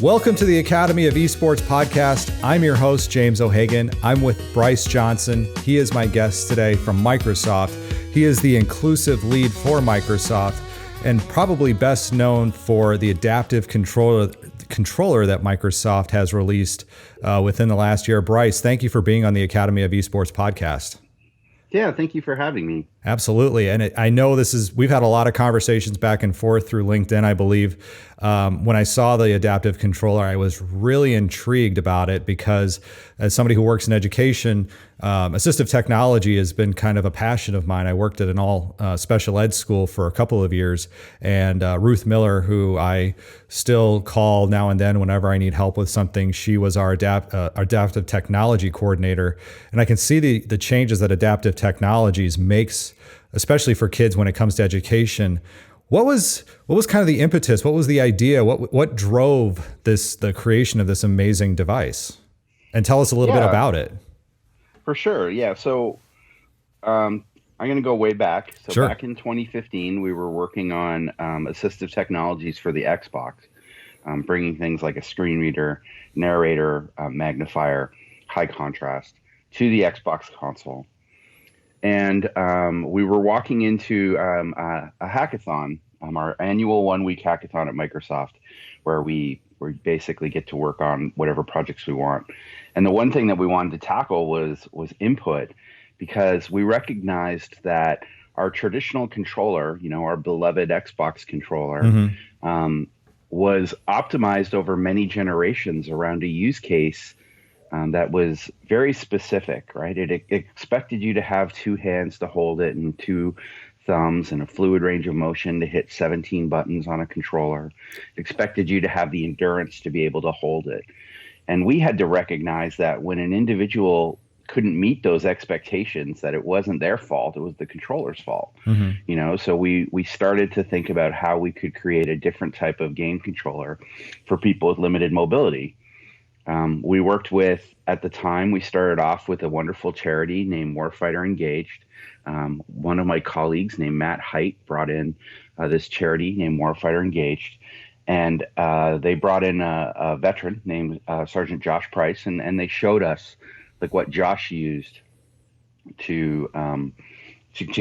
Welcome to the Academy of Esports podcast. I'm your host, James O'Hagan. I'm with Bryce Johnson. He is my guest today from Microsoft. He is the inclusive lead for Microsoft and probably best known for the adaptive controller that Microsoft has released within the last year. Bryce, thank you for being on the Academy of Esports podcast. Yeah, thank you for having me. Absolutely. And I know we've had a lot of conversations back and forth through LinkedIn, I believe. When I saw the adaptive controller, I was really intrigued about it because as somebody who works in education, assistive technology has been kind of a passion of mine. I worked at an all special ed school for a couple of years, and Ruth Miller, who I still call now and then whenever I need help with something, she was our adaptive technology coordinator. And I can see the changes that adaptive technologies makes, especially for kids when it comes to education. What was kind of the impetus? What was the idea? What drove the creation of this amazing device? And tell us a little bit about it. For sure. Yeah. So I'm going to go way back. So Sure. Back in 2015, we were working on assistive technologies for the Xbox, bringing things like a screen reader, narrator, magnifier, high contrast to the Xbox console. And we were walking into a hackathon, our annual 1-week hackathon at Microsoft, where we basically get to work on whatever projects we want. And the one thing that we wanted to tackle was input, because we recognized that our traditional controller, our beloved Xbox controller, was optimized over many generations around a use case that was very specific, right? It expected you to have two hands to hold it and two thumbs and a fluid range of motion to hit 17 buttons on a controller. It expected you to have the endurance to be able to hold it. And we had to recognize that when an individual couldn't meet those expectations, that it wasn't their fault, it was the controller's fault. So we started to think about how we could create a different type of game controller for people with limited mobility. We worked with, at the time, we started off with a wonderful charity named Warfighter Engaged. One of my colleagues named Matt Height brought in this charity named Warfighter Engaged. And they brought in a veteran named Sergeant Josh Price, and they showed us like what Josh used to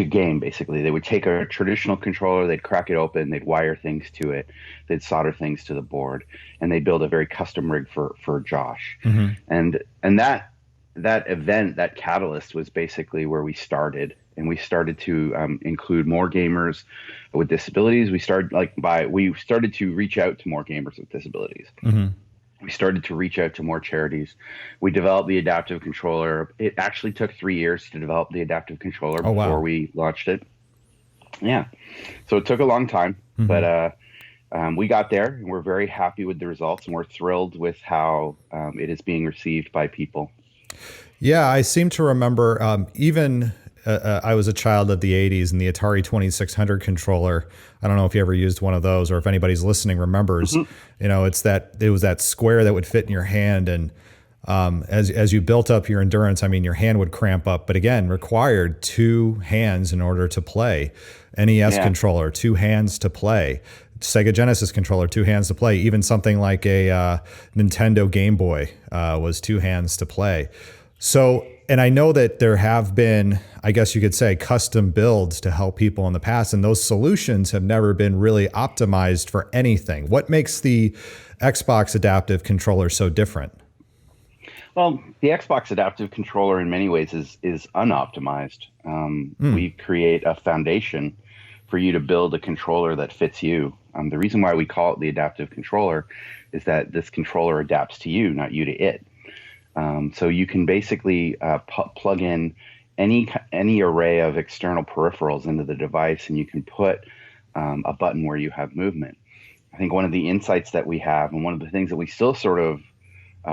game, basically. They would take a traditional controller, they'd crack it open, they'd wire things to it, they'd solder things to the board, and they build a very custom rig for Josh. And that event, that catalyst, was basically where we started. And we started to include more gamers with disabilities. We started to reach out to more gamers with disabilities. We started to reach out to more charities. We developed the adaptive controller. It actually took 3 years to develop the adaptive controller before we launched it. Yeah. So it took a long time, but we got there, and we're very happy with the results, and we're thrilled with how it is being received by people. Yeah, I seem to remember I was a child of the 80s, and the Atari 2600 controller, I don't know if you ever used one of those or if anybody's listening remembers, it was that square that would fit in your hand. And as you built up your endurance, your hand would cramp up, but again, required two hands in order to play. NES controller, two hands to play. Sega Genesis controller, two hands to play. Even something like a Nintendo Game Boy was two hands to play. So, and I know that there have been, I guess you could say, custom builds to help people in the past, and those solutions have never been really optimized for anything. What makes the Xbox adaptive controller so different? Well, the Xbox adaptive controller in many ways is unoptimized. We create a foundation for you to build a controller that fits you. The reason why we call it the adaptive controller is that this controller adapts to you, not you to it. So you can basically plug in any array of external peripherals into the device, and you can put a button where you have movement. I think one of the insights that we have, and one of the things that we still sort of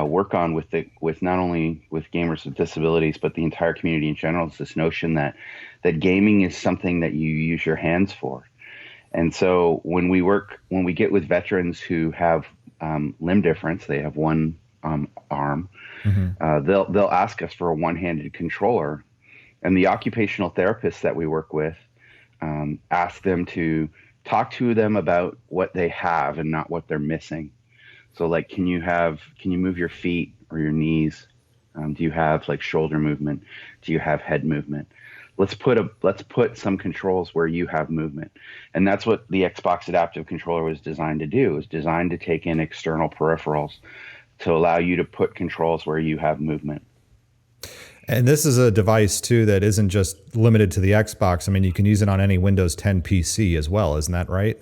work on with not only with gamers with disabilities, but the entire community in general, is this notion that gaming is something that you use your hands for. And so when we get with veterans who have limb difference, they have one arm, they'll ask us for a one-handed controller, and the occupational therapists that we work with ask them to talk to them about what they have and not what they're missing. So like, can you move your feet or your knees? Do you have like shoulder movement? Do you have head movement? Let's put some controls where you have movement. And that's what the Xbox Adaptive Controller was designed to do. It was designed to take in external peripherals to allow you to put controls where you have movement. And this is a device too that isn't just limited to the Xbox. I mean, you can use it on any Windows 10 PC as well, isn't that right?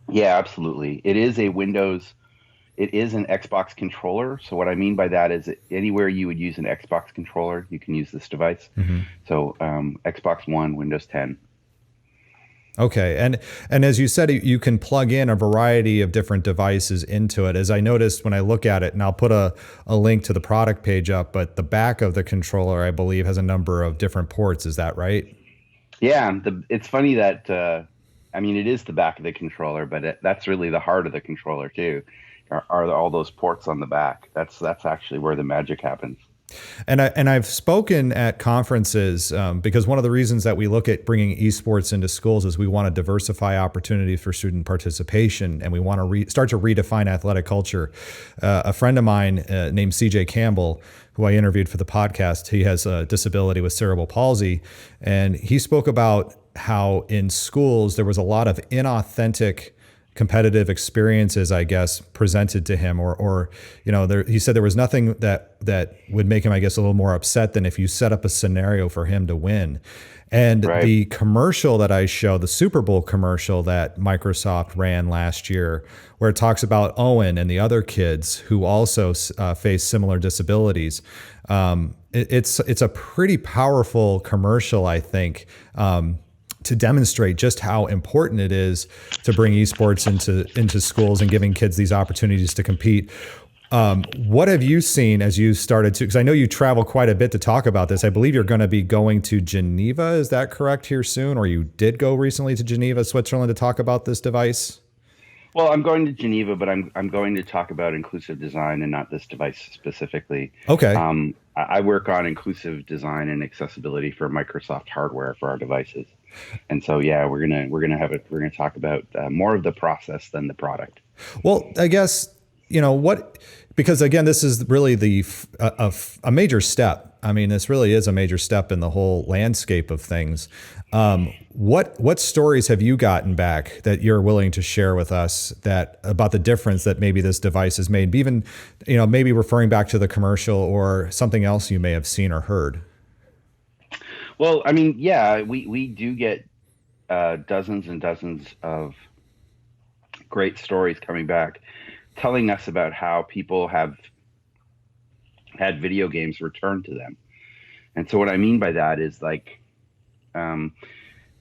Yeah, absolutely. It is an Xbox controller. So what I mean by that is anywhere you would use an Xbox controller, you can use this device. So Xbox One, Windows 10. Okay. And as you said, you can plug in a variety of different devices into it. As I noticed when I look at it, and I'll put a link to the product page up, but the back of the controller, I believe, has a number of different ports. Is that right? Yeah, it's funny that I mean, it is the back of the controller, but that's really the heart of the controller too. Are all those ports on the back? That's actually where the magic happens. And I've spoken at conferences because one of the reasons that we look at bringing esports into schools is we want to diversify opportunities for student participation, and we want to start to redefine athletic culture. A friend of mine named CJ Campbell, who I interviewed for the podcast, he has a disability with cerebral palsy, and he spoke about how in schools there was a lot of inauthentic competitive experiences, I guess, presented to him, or he said there was nothing that would make him, I guess, a little more upset than if you set up a scenario for him to win. And Right. the commercial that I show, the Super Bowl commercial that Microsoft ran last year, where it talks about Owen and the other kids who also face similar disabilities. It's a pretty powerful commercial, I think, to demonstrate just how important it is to bring esports into schools and giving kids these opportunities to compete. What have you seen as you started to, because I know you travel quite a bit to talk about this. I believe you're going to be going to Geneva. Is that correct here soon? Or you did go recently to Geneva, Switzerland to talk about this device? Well, I'm going to Geneva, but I'm going to talk about inclusive design and not this device specifically. Okay. I work on inclusive design and accessibility for Microsoft hardware for our devices, and so yeah, we're gonna talk about more of the process than the product. Well, I guess, because again, this is really a major step. I mean, this really is a major step in the whole landscape of things. What stories have you gotten back that you're willing to share with us about the difference that maybe this device has made? Even, maybe referring back to the commercial or something else you may have seen or heard. Well, I mean, yeah, we do get dozens and dozens of great stories coming back, telling us about how people have had video games returned to them. And so what I mean by that is like,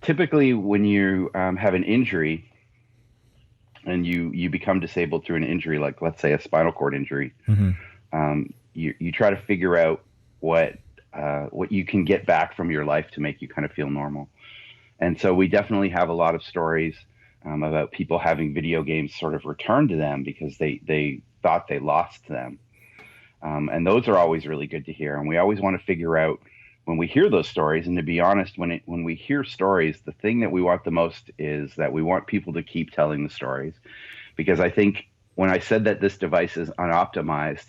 typically when you have an injury and you become disabled through an injury, like let's say a spinal cord injury, you try to figure out what you can get back from your life to make you kind of feel normal. And so we definitely have a lot of stories about people having video games sort of returned to them because they thought they lost them. And those are always really good to hear. And we always want to figure out when we hear those stories, and to be honest, when we hear stories, the thing that we want the most is that we want people to keep telling the stories. Because I think when I said that this device is unoptimized,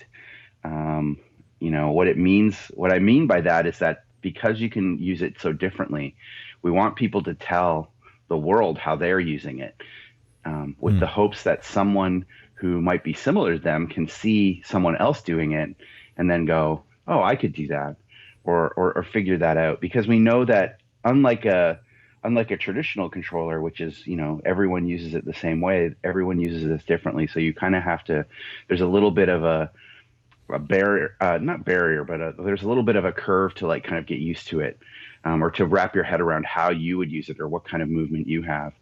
what I mean by that is that because you can use it so differently, we want people to tell the world how they're using it, with the hopes that someone who might be similar to them can see someone else doing it and then go, oh, I could do that, or figure that out. Because we know that unlike a traditional controller, which is, everyone uses it the same way, everyone uses this differently. So you kind of have to, there's a little bit of a barrier, not barrier, but there's a little bit of a curve to like kind of get used to it, or to wrap your head around how you would use it or what kind of movement you have.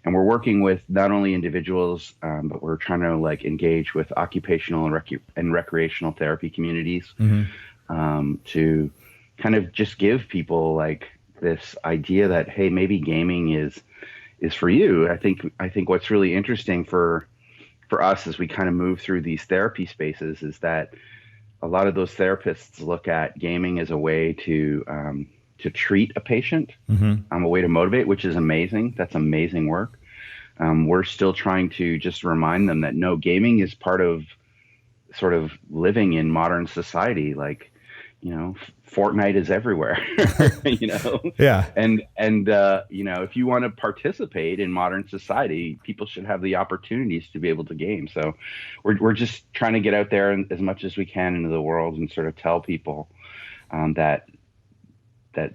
And we're working with not only individuals, but we're trying to like engage with occupational and recreational therapy communities, to kind of just give people like this idea that, hey, maybe gaming is for you. I think what's really interesting for us as we kind of move through these therapy spaces is that a lot of those therapists look at gaming as a way to treat a patient, a way to motivate, which is amazing. That's amazing work. We're still trying to just remind them that no, gaming is part of sort of living in modern society. Like, Fortnite is everywhere, Yeah. and if you want to participate in modern society, people should have the opportunities to be able to game. So we're just trying to get out there as much as we can into the world and sort of tell people that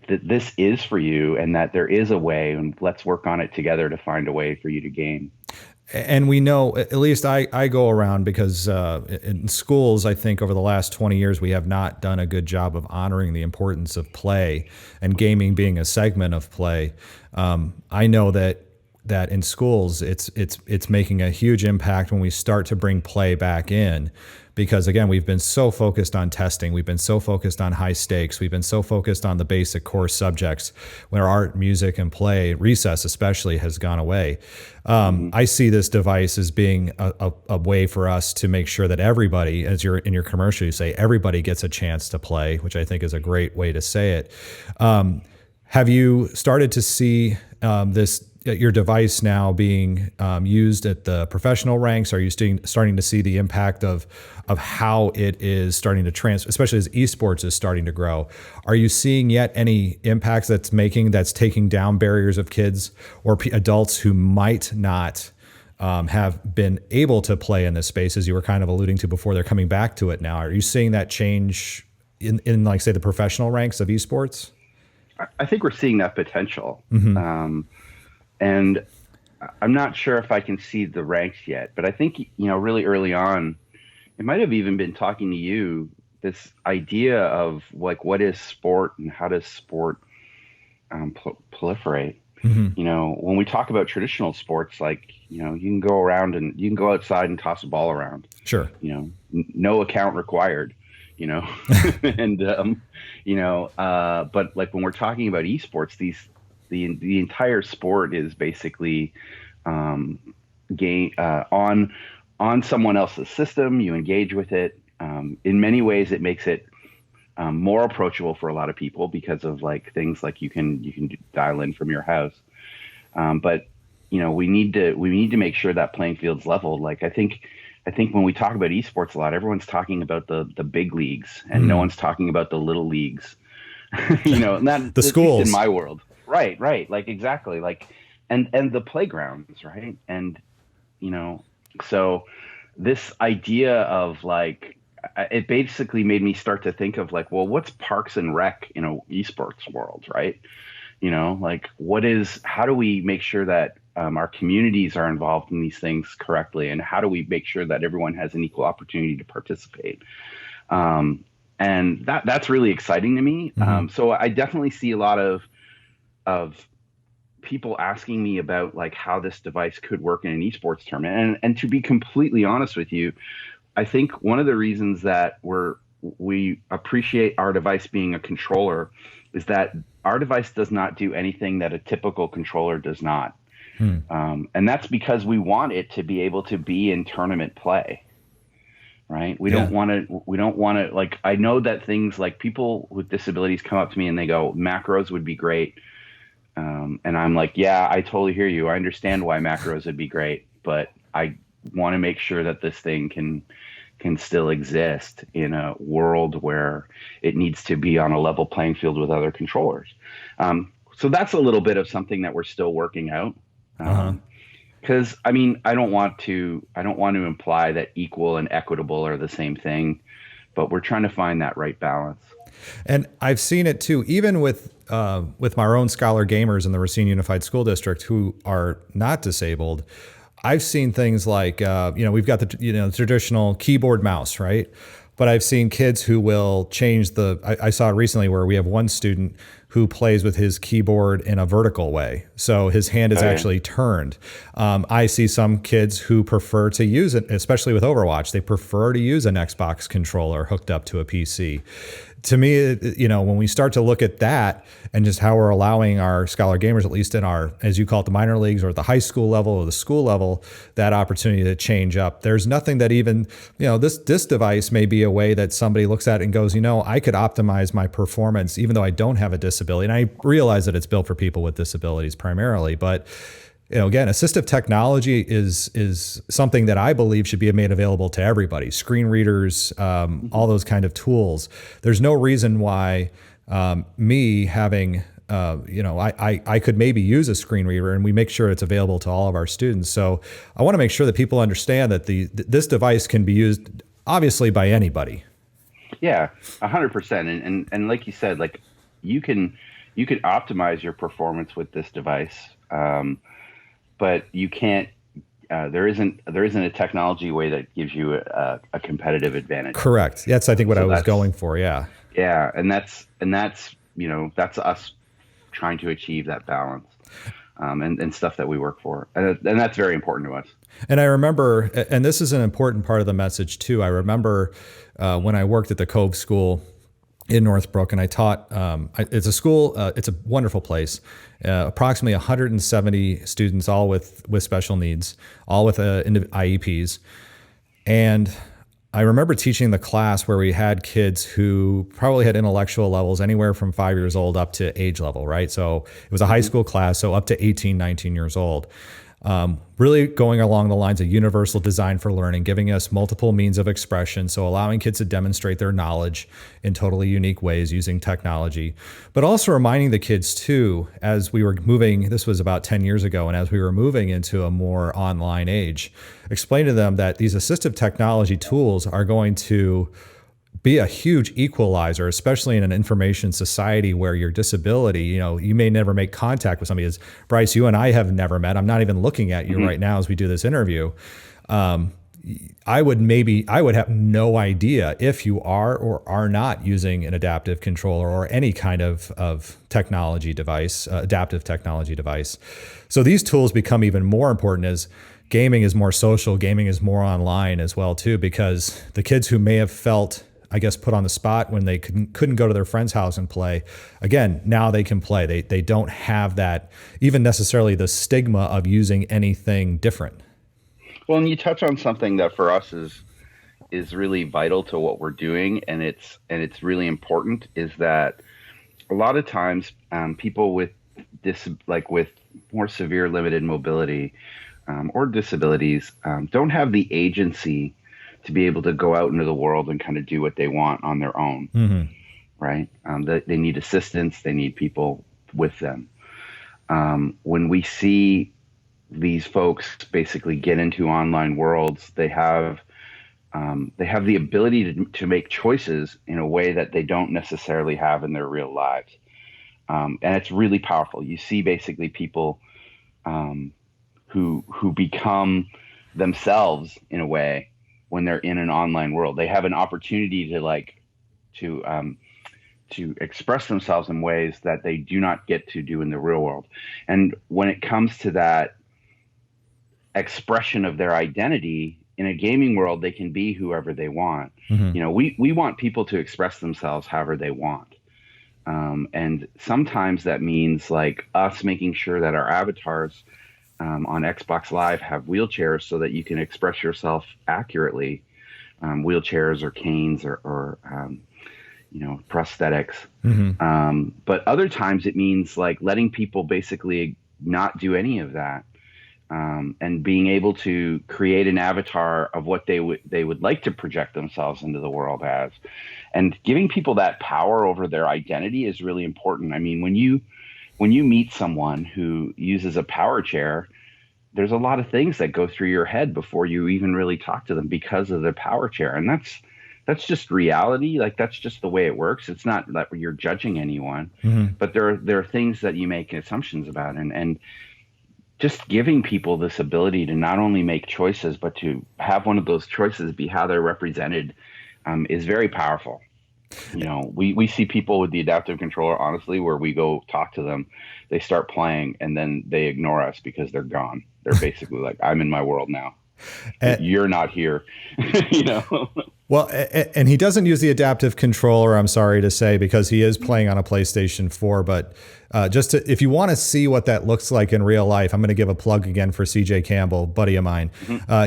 this is for you and that there is a way, and let's work on it together to find a way for you to game. And we know, at least I go around because in schools, I think over the last 20 years, we have not done a good job of honoring the importance of play and gaming being a segment of play. I know that in schools, it's making a huge impact when we start to bring play back in. Because again, we've been so focused on testing, we've been so focused on high stakes, we've been so focused on the basic core subjects, where art, music, and play, recess especially, has gone away. I see this device as being a way for us to make sure that everybody, as you're in your commercial, you say everybody gets a chance to play, which I think is a great way to say it. Have you started to see your device now being used at the professional ranks? Are you starting to see the impact of how it is starting to transfer, especially as esports is starting to grow? Are you seeing yet any impacts that's taking down barriers of kids or adults who might not have been able to play in this space, as you were kind of alluding to before? They're coming back to it now. Are you seeing that change in like, say, the professional ranks of esports? I think we're seeing that potential. Mm-hmm. And I'm not sure if I can see the ranks yet, but I think, really early on, it might have even been talking to you, this idea of like, what is sport and how does sport proliferate? Mm-hmm. When we talk about traditional sports, like, you can go around and you can go outside and toss a ball around. Sure. No account required, and, but like when we're talking about esports, the entire sport is basically on someone else's system. You engage with it. In many ways, it makes it more approachable for a lot of people because of like things like you can dial in from your house. But we need to make sure that playing field's leveled. Like I think when we talk about esports a lot, everyone's talking about the big leagues, and no one's talking about the little leagues. And that, the schools in my world. Right. Like, exactly. Like, and the playgrounds, right. And, so this idea of like, it basically made me start to think of like, well, what's Parks and Rec in a esports world, right? Like how do we make sure that our communities are involved in these things correctly? And how do we make sure that everyone has an equal opportunity to participate? And that's really exciting to me. Mm-hmm. So I definitely see a lot of people asking me about like how this device could work in an esports tournament. And to be completely honest with you, I think one of the reasons that we appreciate our device being a controller is that our device does not do anything that a typical controller does not. And that's because we want it to be able to be in tournament play. Right. We don't want to, like, I know that things like people with disabilities come up to me and they go, macros would be great. And I'm like, yeah, I totally hear you. I understand why macros would be great, but I want to make sure that this thing can still exist in a world where it needs to be on a level playing field with other controllers. So that's a little bit of something that we're still working out. Because I mean, I don't want to imply that equal and equitable are the same thing, but we're trying to find that right balance. And I've seen it too, even with my own scholar gamers in the Racine Unified School District who are not disabled. I've seen things like, we've got the traditional keyboard mouse, right? But I've seen kids who will change I saw recently where we have one student who plays with his keyboard in a vertical way. So his hand is actually turned. I see some kids who prefer to use it, especially with Overwatch. They prefer to use an Xbox controller hooked up to a PC. To me, when we start to look at that and just how we're allowing our scholar gamers, at least in our, as you call it, the minor leagues or at the high school level or the school level, that opportunity to change up. There's nothing that even, this device may be a way that somebody looks at it and goes, I could optimize my performance even though I don't have a disability. And I realize that it's built for people with disabilities primarily, but again, assistive technology is something that I believe should be made available to everybody. Screen readers, all those kind of tools. There's no reason why me having I could maybe use a screen reader, and we make sure it's available to all of our students. So I want to make sure that people understand that this device can be used obviously by anybody. Yeah, 100%. And like you said, like you can optimize your performance with this device, but you can't. There isn't a technology way that gives you a competitive advantage. Correct. That's I think what I was going for. Yeah. Yeah, and that's that's us trying to achieve that balance, and stuff that we work for, and that's very important to us. And I remember, and this is an important part of the message too. I remember when I worked at the Cove School in Northbrook, and I taught. It's a school. It's a wonderful place. Approximately 170 students, all with special needs, all with IEPs, and I remember teaching the class where we had kids who probably had intellectual levels anywhere from 5 years old up to age level, right? So it was a high school class, so up to 18, 19 years old. Really going along the lines of universal design for learning, giving us multiple means of expression, so allowing kids to demonstrate their knowledge in totally unique ways using technology, but also reminding the kids too, as we were moving, this was about 10 years ago, and as we were moving into a more online age, explain to them that these assistive technology tools are going to be a huge equalizer, especially in an information society where your disability, you may never make contact with somebody. As Bryce, you and I have never met. I'm not even looking at you right now as we do this interview. I would have no idea if you are or are not using an adaptive controller or any kind of technology device, adaptive technology device. So these tools become even more important as gaming is more social, gaming is more online as well too, because the kids who may have felt, I guess, put on the spot when they couldn't go to their friend's house and play. Again, now they can play. They don't have that, even necessarily the stigma of using anything different. Well, and you touch on something that for us is really vital to what we're doing, and it's really important, is that a lot of times people with with more severe limited mobility or disabilities don't have the agency to be able to go out into the world and kind of do what they want on their own, right? They need assistance. They need people with them. When we see these folks basically get into online worlds, they have the ability to make choices in a way that they don't necessarily have in their real lives. And it's really powerful. You see basically people who become themselves in a way when they're in an online world. They have an opportunity to express themselves in ways that they do not get to do in the real world. And when it comes to that expression of their identity in a gaming world, they can be whoever they want. We want people to express themselves however they want. And sometimes that means like us making sure that our avatars on Xbox Live have wheelchairs so that you can express yourself accurately, wheelchairs or canes or prosthetics. But other times it means like letting people basically not do any of that, and being able to create an avatar of what they would like to project themselves into the world as, and giving people that power over their identity is really important. I mean, when you meet someone who uses a power chair, there's a lot of things that go through your head before you even really talk to them because of the power chair. And that's just reality. Like, that's just the way it works. It's not that you're judging anyone, but there are things that you make assumptions about. And just giving people this ability to not only make choices, but to have one of those choices be how they're represented, is very powerful. We see people with the adaptive controller, honestly, where we go talk to them, they start playing and then they ignore us because they're gone. They're basically like, I'm in my world now. You're not here. Well, Well, and he doesn't use the adaptive controller, I'm sorry to say, because he is playing on a PlayStation 4. But if you want to see what that looks like in real life, I'm going to give a plug again for CJ Campbell, buddy of mine.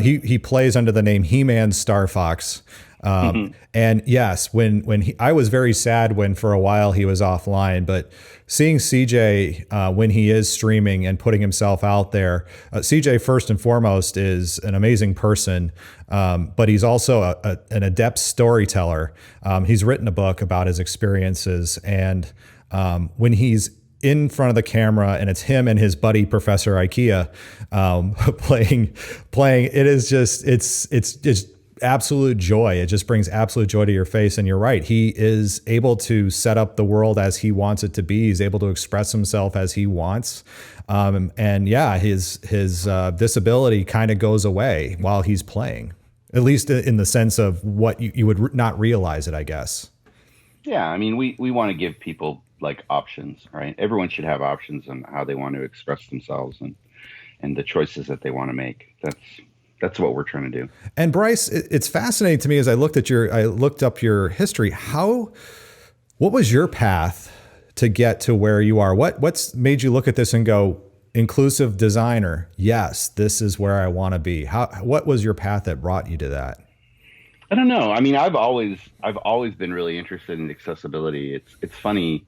He plays under the name He-Man Star Fox. And yes, I was very sad when for a while he was offline, but seeing CJ when he is streaming and putting himself out there, CJ first and foremost is an amazing person, but he's also an adept storyteller. He's written a book about his experiences, and when he's in front of the camera and it's him and his buddy Professor IKEA playing, it is just it's absolute joy. It just brings absolute joy to your face. And you're right. He is able to set up the world as he wants it to be. He's able to express himself as he wants. And yeah, his disability kind of goes away while he's playing, at least in the sense of what you would not realize it, I guess. Yeah. I mean, we want to give people like options, right? Everyone should have options on how they want to express themselves and the choices that they want to make. That's what we're trying to do. And Bryce, it's fascinating to me as I looked up your history. What was your path to get to where you are? What's made you look at this and go, inclusive designer? Yes, this is where I want to be. What was your path that brought you to that? I don't know. I mean, I've always been really interested in accessibility. It's funny.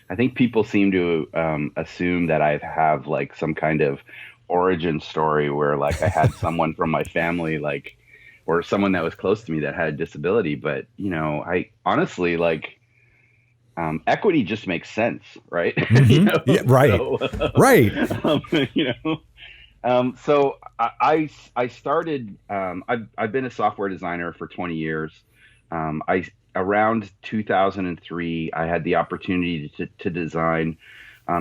I think people seem to assume that I have like some kind of origin story where like I had someone from my family, like, or someone that was close to me that had a disability. But, you know, I honestly like, equity just makes sense, right? Mm-hmm. You know? Yeah, right. So, right. You know, so I started, I've been a software designer for 20 years. Around 2003, I had the opportunity to design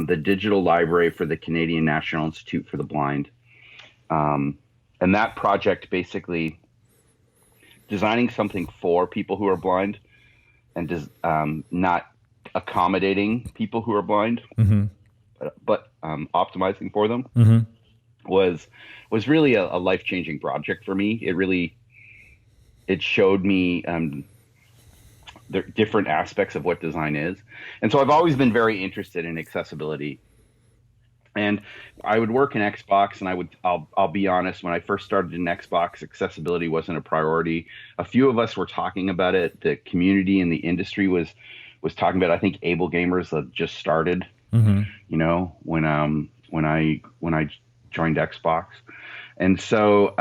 the digital library for the Canadian National Institute for the Blind. And that project basically designing something for people who are blind and not accommodating people who are blind, mm-hmm. but optimizing for them mm-hmm. was really a life-changing project for me. It showed me the different aspects of what design is. And so I've always been very interested in accessibility. And I would work in Xbox, and I'll be honest, when I first started in Xbox, accessibility wasn't a priority. A few of us were talking about it. The community and the industry was talking about it. I think Able Gamers had just started, mm-hmm. you know, when I joined Xbox. And so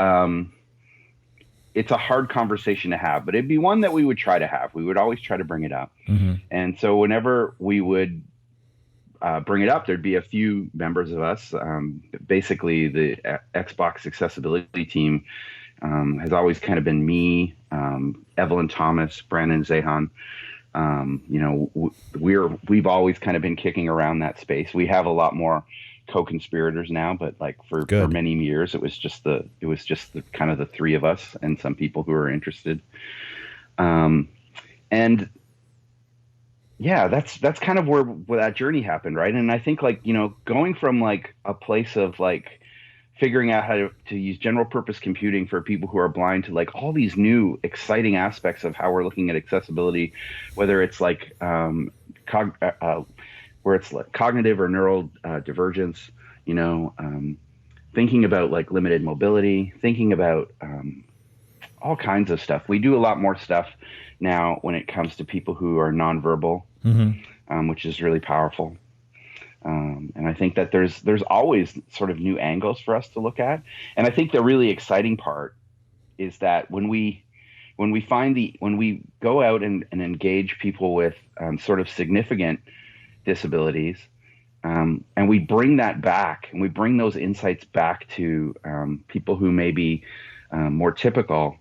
it's a hard conversation to have, but it'd be one that we would try to have. We would always try to bring it up. Mm-hmm. And so whenever we would bring it up, there'd be a few members of us. Basically, the Xbox accessibility team has always kind of been me, Evelyn Thomas, Brandon Zahan. You know, we've always kind of been kicking around that space. We have a lot more co-conspirators now, but like for many years, it was just the kind of the three of us and some people who are interested. And yeah, that's kind of where that journey happened, right? And I think like, you know, going from like a place of like figuring out how to use general purpose computing for people who are blind to like all these new exciting aspects of how we're looking at accessibility, whether it's like where it's like cognitive or neural divergence, you know, thinking about like limited mobility, thinking about all kinds of stuff. We do a lot more stuff now when it comes to people who are nonverbal, mm-hmm. Which is really powerful. And I think that there's always sort of new angles for us to look at. And I think the really exciting part is that when we go out and engage people with sort of significant disabilities, and we bring that back and we bring those insights back to people who may be more typical,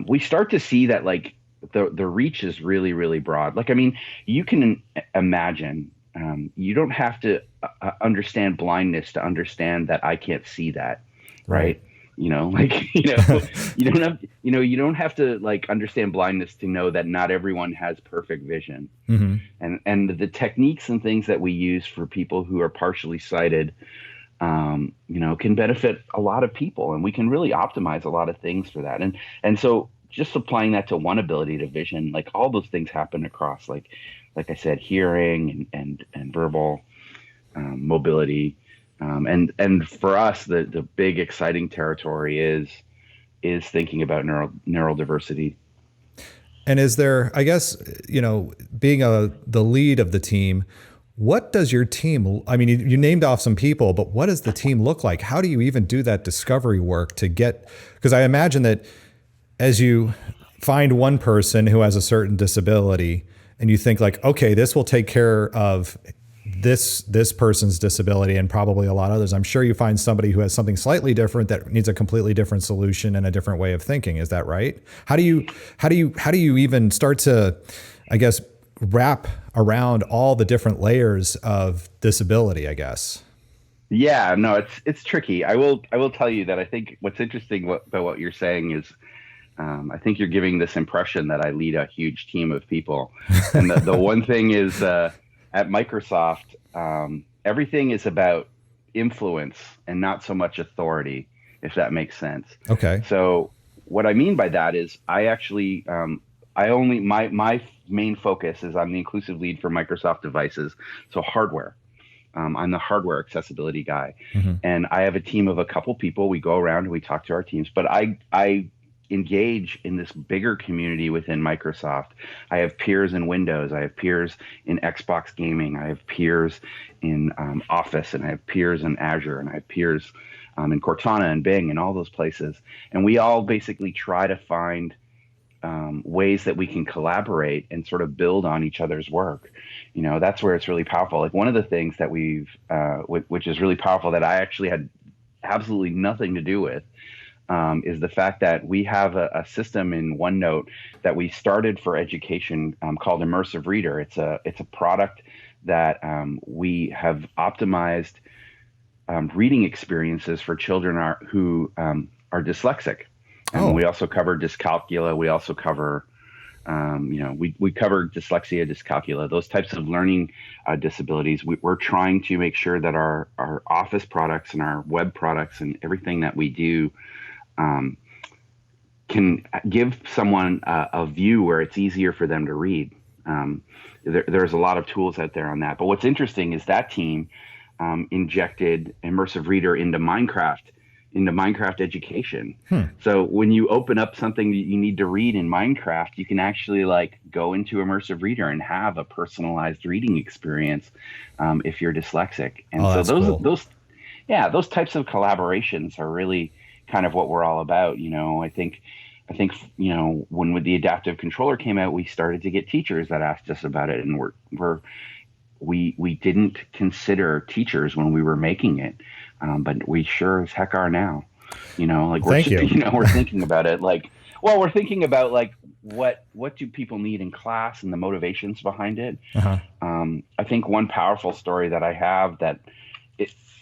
we start to see that like the reach is really, really broad. Like, I mean, you can imagine, you don't have to understand blindness to understand that I can't see that, right? You know, like, you know, you don't have to like understand blindness to know that not everyone has perfect vision. Mm-hmm. And the techniques and things that we use for people who are partially sighted, you know, can benefit a lot of people, and we can really optimize a lot of things for that. And so just applying that to one ability to vision, like all those things happen across, like I said, hearing and verbal mobility, and for us, the big exciting territory is thinking about neural diversity. And is there, I guess, being the lead of the team, what does your team, I mean, you named off some people, but what does the team look like? How do you even do that discovery work to get, because I imagine that as you find one person who has a certain disability and you think like, okay, this will take care of this person's disability and probably a lot of others. I'm sure you find somebody who has something slightly different that needs a completely different solution and a different way of thinking. Is that right? How do you even start to, I guess, wrap around all the different layers of disability, I guess? Yeah, no, it's tricky. I will tell you that I think what's interesting about what you're saying is, I think you're giving this impression that I lead a huge team of people, and the one thing is, at Microsoft, everything is about influence and not so much authority, if that makes sense. Okay. So what I mean by that is I actually, my main focus is I'm the inclusive lead for Microsoft devices, so hardware. I'm the hardware accessibility guy, and I have a team of a couple people. We go around and we talk to our teams, but I engage in this bigger community within Microsoft. I have peers in Windows, I have peers in Xbox gaming, I have peers in Office, and I have peers in Azure, and I have peers in Cortana and Bing and all those places. And we all basically try to find ways that we can collaborate and sort of build on each other's work. That's where it's really powerful. Like one of the things that which is really powerful that I actually had absolutely nothing to do with, is the fact that we have a system in OneNote that we started for education, called Immersive Reader. It's a product that we have optimized reading experiences for children who are dyslexic. We also cover dyscalculia. We also cover, we cover dyslexia, dyscalculia, those types of learning disabilities. We're trying to make sure that our Office products and our web products and everything that we do can give someone a view where it's easier for them to read. There's a lot of tools out there on that. But what's interesting is that team injected Immersive Reader into Minecraft education. So when you open up something that you need to read in Minecraft, you can actually go into Immersive Reader and have a personalized reading experience if you're dyslexic. And those types of collaborations are really kind of what we're all about. I think when the adaptive controller came out, we started to get teachers that asked us about it, and we didn't consider teachers when we were making it, but we sure as heck are now. We're thinking about it. We're thinking about what do people need in class and the motivations behind it. I think one powerful story that I have that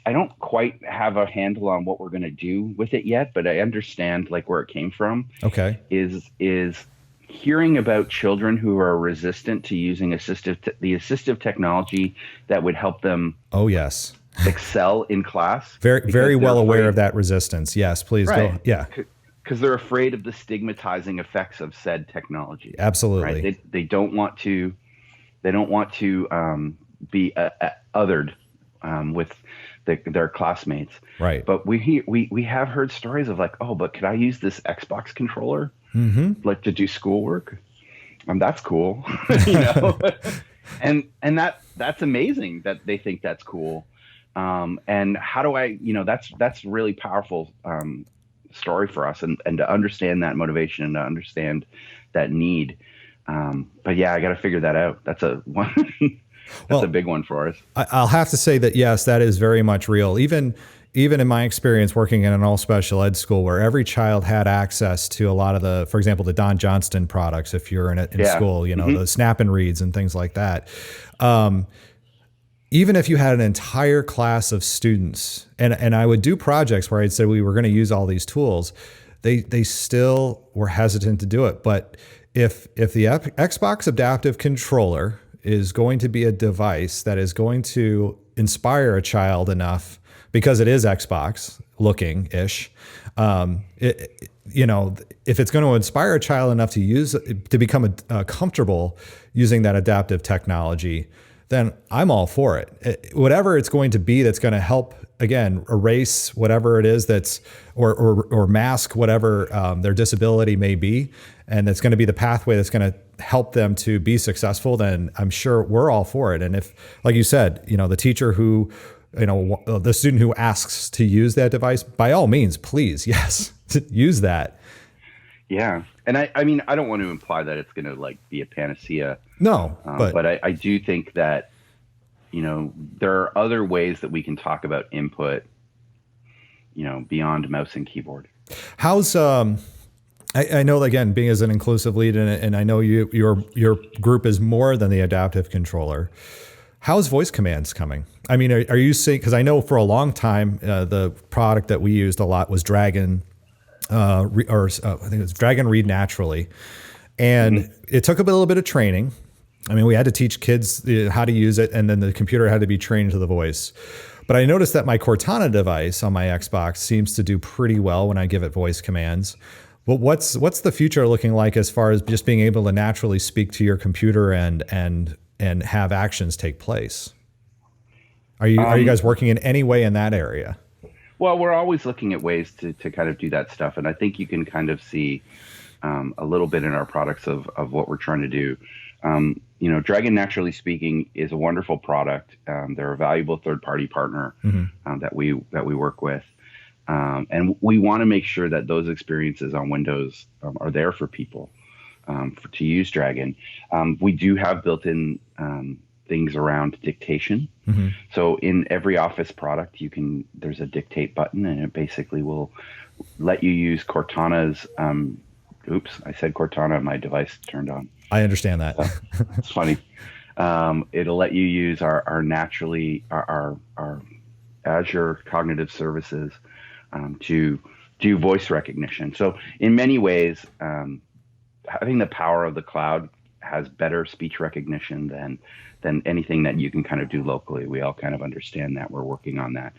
I don't quite have a handle on what we're going to do with it yet, but I understand where it came from. Okay. Is hearing about children who are resistant to using the assistive technology that would help them. Oh, yes. Excel in class. Very well aware of that resistance. Yes, please go. Yeah. Because they're afraid of the stigmatizing effects of said technology. Absolutely. Right? They don't want to be othered with their classmates. Right. But we have heard stories of but could I use this Xbox controller to do schoolwork? That's cool. and that's amazing that they think that's cool. And how do I, that's really powerful story for us, and to understand that motivation and to understand that need. But yeah, I got to figure that out. That's a big one for us. I'll have to say that, yes, that is very much real. Even in my experience working in an all special ed school where every child had access to a lot of for example, the Don Johnston products, if you're in school, the snap and reads and things like that. Even if you had an entire class of students, and I would do projects where I'd say we were going to use all these tools, they still were hesitant to do it. But if the Xbox adaptive controller is going to be a device that is going to inspire a child enough, because it is Xbox looking ish, if it's going to inspire a child enough to become comfortable using that adaptive technology, then I'm all for it. Whatever it's going to be that's going to help, again, erase whatever it is or mask whatever their disability may be, and that's going to be the pathway that's going to help them to be successful, then I'm sure we're all for it. And if, like you said, the teacher who, the student who asks to use that device, by all means, please, yes, use that. Yeah. And I mean, I don't want to imply that it's going to be a panacea. No, but I do think that, there are other ways that we can talk about input, beyond mouse and keyboard. How's, I know, again, being as an inclusive lead, and I know your group is more than the adaptive controller. How's voice commands coming? I mean, are you seeing, because I know for a long time, the product that we used a lot was Dragon, I think it was Dragon Read Naturally. And it took a little bit of training. I mean, we had to teach kids how to use it, and then the computer had to be trained to the voice. But I noticed that my Cortana device on my Xbox seems to do pretty well when I give it voice commands. But what's the future looking like as far as just being able to naturally speak to your computer and have actions take place? Are you guys working in any way in that area? Well, we're always looking at ways to kind of do that stuff. And I think you can kind of see a little bit in our products of what we're trying to do. Dragon Naturally Speaking is a wonderful product. They're a valuable third-party partner that we work with. And we want to make sure that those experiences on Windows are there for people to use Dragon. We do have built-in things around dictation. So in every Office product, there's a dictate button, and it basically will let you use Cortana's. Oops, I said Cortana. My device turned on. I understand that. It's funny. It'll let you use our Azure Cognitive Services to do voice recognition. So in many ways, having the power of the cloud has better speech recognition than anything that you can kind of do locally. We all kind of understand that. We're working on that.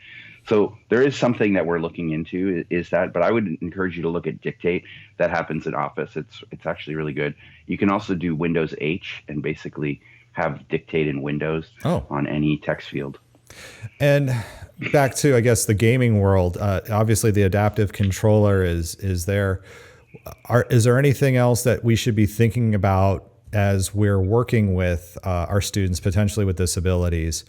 So there is something that we're looking into, is that, but I would encourage you to look at Dictate. That happens in Office. It's actually really good. You can also do Windows H and basically have Dictate in Windows on any text field. And back to, I guess, the gaming world, obviously the adaptive controller is there. Is there anything else that we should be thinking about as we're working with our students potentially with disabilities,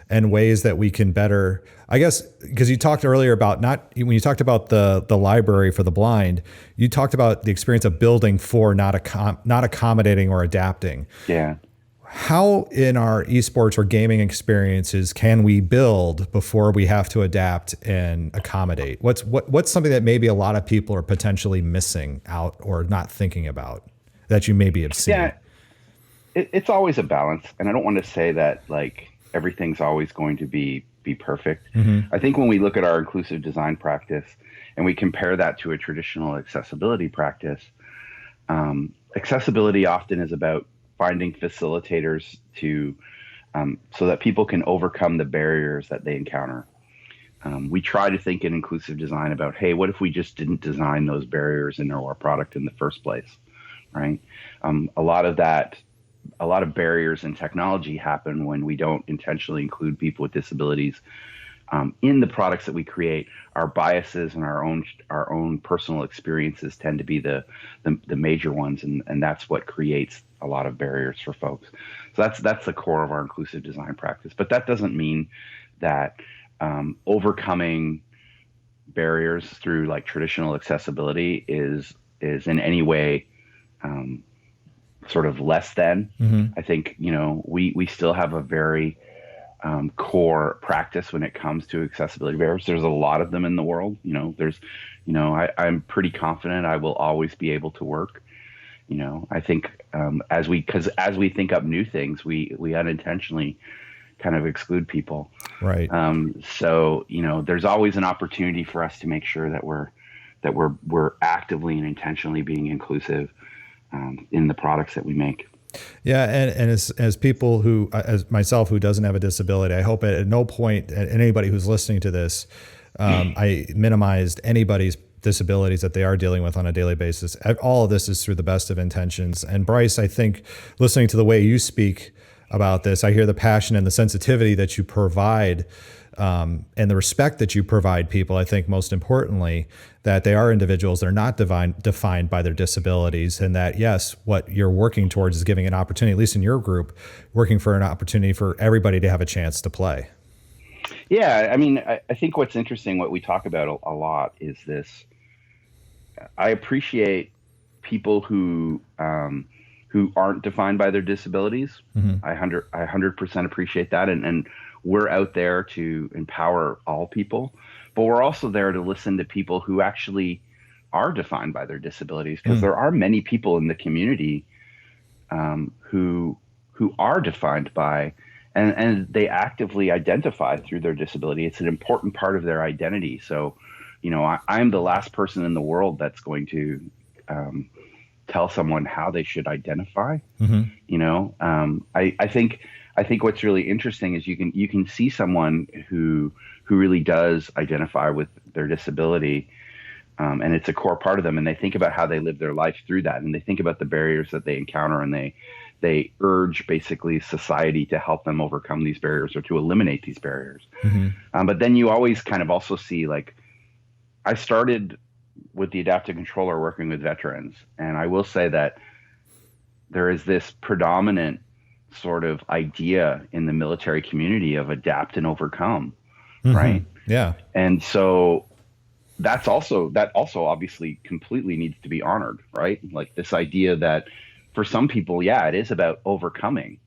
and ways that we can better, I guess, because you talked earlier about when you talked about the library for the blind, you talked about the experience of building for not accommodating or adapting. Yeah. How in our esports or gaming experiences can we build before we have to adapt and accommodate? What's something that maybe a lot of people are potentially missing out or not thinking about that you maybe have seen? Yeah, it's always a balance, and I don't want to say that everything's always going to be perfect. I think when we look at our inclusive design practice and we compare that to a traditional accessibility practice, accessibility often is about finding facilitators so that people can overcome the barriers that they encounter. We try to think in inclusive design about, hey, what if we just didn't design those barriers into our product in the first place, right? A lot of barriers in technology happen when we don't intentionally include people with disabilities in the products that we create. Our biases and our own personal experiences tend to be the major ones, and that's what creates a lot of barriers for folks. So that's the core of our inclusive design practice. But that doesn't mean that overcoming barriers through traditional accessibility is in any way sort of less than. I think we still have a very core practice when it comes to accessibility barriers. There's a lot of them in the world. I'm pretty confident I will always be able to work. I think as we think up new things, we unintentionally kind of exclude people. Right. So there's always an opportunity for us to make sure that we're actively and intentionally being inclusive in the products that we make. Yeah, and as people who, as myself, who doesn't have a disability, I hope at no point, anybody who's listening to this, I minimized anybody's disabilities that they are dealing with on a daily basis. All of this is through the best of intentions. And Bryce, I think listening to the way you speak about this, I hear the passion and the sensitivity that you provide, and the respect that you provide people. I think most importantly, that they are individuals that are not defined by their disabilities, and that, yes, what you're working towards is giving an opportunity, at least in your group, working for an opportunity for everybody to have a chance to play. Yeah, I mean, I think what's interesting, what we talk about a lot is this. I appreciate people who aren't defined by their disabilities. Mm-hmm. I 100% appreciate that, and we're out there to empower all people, but we're also there to listen to people who actually are defined by their disabilities, because there are many people in the community who are defined by, and they actively identify through their disability. It's an important part of their identity. So, I'm the last person in the world that's going to tell someone how they should identify. Mm-hmm. I think what's really interesting is you can see someone who really does identify with their disability, and it's a core part of them, and they think about how they live their life through that, and they think about the barriers that they encounter, and they urge basically society to help them overcome these barriers or to eliminate these barriers. Mm-hmm. But then you always kind of also see, like, I started with the adaptive controller working with veterans, and I will say that there is this predominant sort of idea in the military community of adapt and overcome, mm-hmm. right? Yeah. And so that also obviously completely needs to be honored, right? Like this idea that for some people, yeah, it is about overcoming,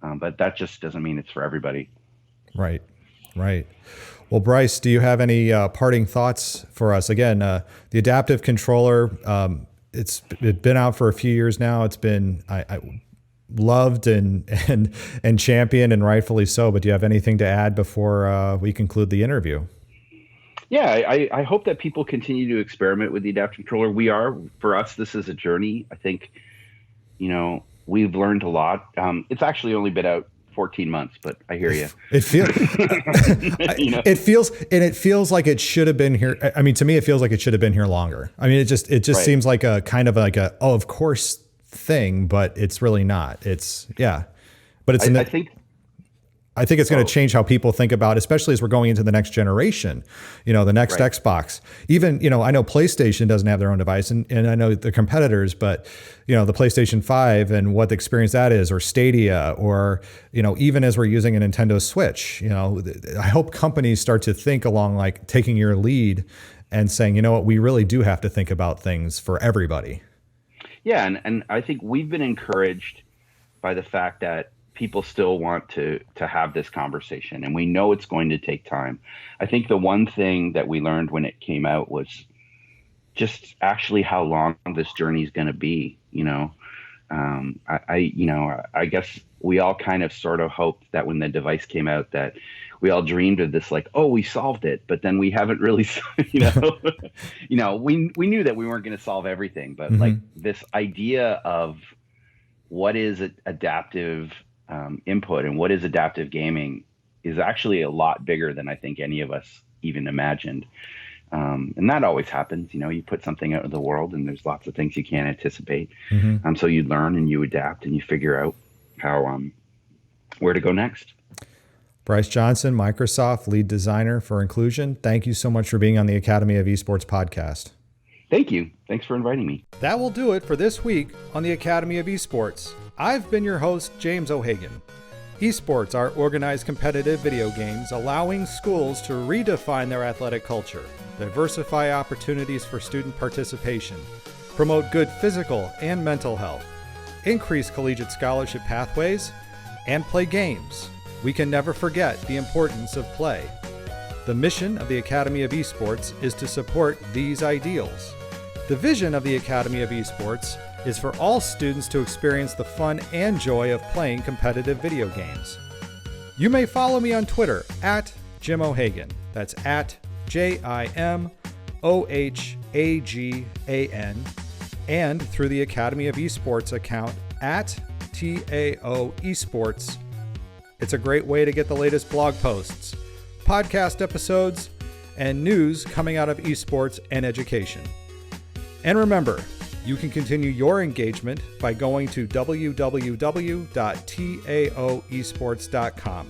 but that just doesn't mean it's for everybody. Right. Well, Bryce, do you have any parting thoughts for us? Again, the adaptive controller, it's been out for a few years now. It's been I loved and championed, and rightfully so. But do you have anything to add before we conclude the interview? Yeah, I hope that people continue to experiment with the adaptive controller. For us, this is a journey. I think, we've learned a lot. It's actually only been out 14 months, but I hear you. It feels like it should have been here. I mean, to me, it feels like it should have been here longer. I mean, it just right. Seems like a kind of like a, of course thing, but it's really not. But it's, I think it's going to change how people think about, especially as we're going into the next generation, the next right. Xbox. Even, I know PlayStation doesn't have their own device, and I know the competitors, but, the PlayStation 5 and what the experience that is, or Stadia, or, even as we're using a Nintendo Switch, I hope companies start to think along, like taking your lead and saying, what, we really do have to think about things for everybody. Yeah. And I think we've been encouraged by the fact that people still want to have this conversation, and we know it's going to take time. I think the one thing that we learned when it came out was just actually how long this journey is going to be. I guess we all kind of sort of hoped that when the device came out that we all dreamed of this, like, oh, we solved it, but then we haven't really, we knew that we weren't going to solve everything, but mm-hmm. like this idea of what is adaptive input and what is adaptive gaming is actually a lot bigger than I think any of us even imagined. And that always happens. You put something out in the world and there's lots of things you can't anticipate. Mm-hmm. So you learn and you adapt and you figure out how, where to go next. Bryce Johnson, Microsoft lead designer for inclusion. Thank you so much for being on the Academy of Esports podcast. Thank you. Thanks for inviting me. That will do it for this week on the Academy of Esports. I've been your host, James O'Hagan. Esports are organized competitive video games allowing schools to redefine their athletic culture, diversify opportunities for student participation, promote good physical and mental health, increase collegiate scholarship pathways, and play games. We can never forget the importance of play. The mission of the Academy of Esports is to support these ideals. The vision of the Academy of Esports is for all students to experience the fun and joy of playing competitive video games. You may follow me on Twitter at Jim O'Hagan. That's at JIMOHAGAN, and through the Academy of Esports account at TAO Esports. It's a great way to get the latest blog posts, podcast episodes, and news coming out of esports and education. And remember, you can continue your engagement by going to www.taoesports.com.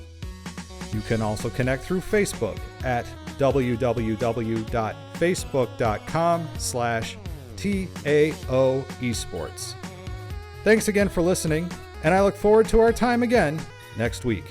You can also connect through Facebook at www.facebook.com/TAOesports. Thanks again for listening, and I look forward to our time again next week.